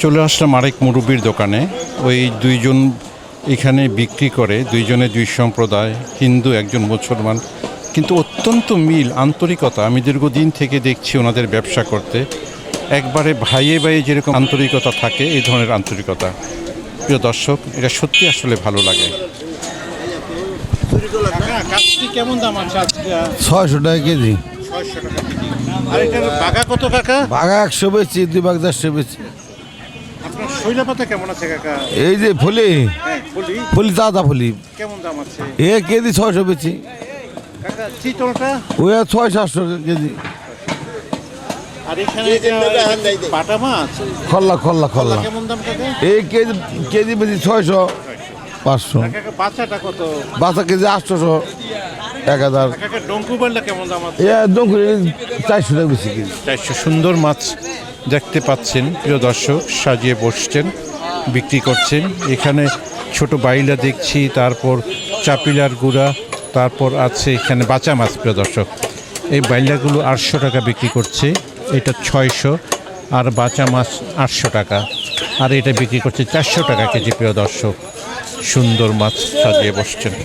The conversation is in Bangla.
চলে আসলাম আরেক মুরব্বির দোকানে। ওই দুইজন এখানে বিক্রি করে, দুইজনে দুই সম্প্রদায়, হিন্দু একজন মুসলমান, কিন্তু অত্যন্ত মিল, আন্তরিকতা। আমি দীর্ঘদিন থেকে দেখছি ওনাদের ব্যবসা করতে, একবারে ভাইয়ে ভাইয়ে যেরকম আন্তরিকতা থাকে, এই ধরনের আন্তরিকতা। প্রিয় দর্শক, এটা সত্যি আসলে ভালো লাগে। কেমন দাম আছে আজকে? 600 টাকা কেজি। 600 টাকা কেজি। আর এটার বাঘা কত কাকা? বাঘা 100 বেচি, 2 বাঘ 100 বেচি। আপনার শৈলা পাতা কেমন আছে কাকা? এই যে ফুলি, হ্যাঁ, ফুলি ফুলি দাদা ফুলি কেমন দাম আছে এ কেজি 600 বেচি। কাকা? চিতলটা? ওই 600-700 কেজি। আর এখানে বাটা মাছ খল্লা খল্লা খল্লা কেমন দাম কাকা? এই কেজি কেজি বেচি 600 500। কাকা বাচ্চাটা কত? বাচ্চা কেজি 800 1000। কাকা ডঙ্কু বাল্লা কেমন দাম আছে? এ একদম 400 টাকা বেশি কেজি। 400। সুন্দর মাছ দেখতে পাচ্ছেন প্রিয় দর্শক, সাজিয়ে বসছেন, বিক্রি করছেন। এখানে ছোট বাইলা দেখছি, তারপর চাপিলার গুঁড়া, তারপর আছে এখানে বাঁচা মাছ। প্রিয় দর্শক, এই বাইলাগুলো 800 টাকা বিক্রি করছে, এটা 600, আর বাঁচা মাছ 800 টাকা, আর এটা বিক্রি করছে 400 টাকা কেজি। প্রিয় দর্শক, সুন্দর মাছ সাজিয়ে বসছেন।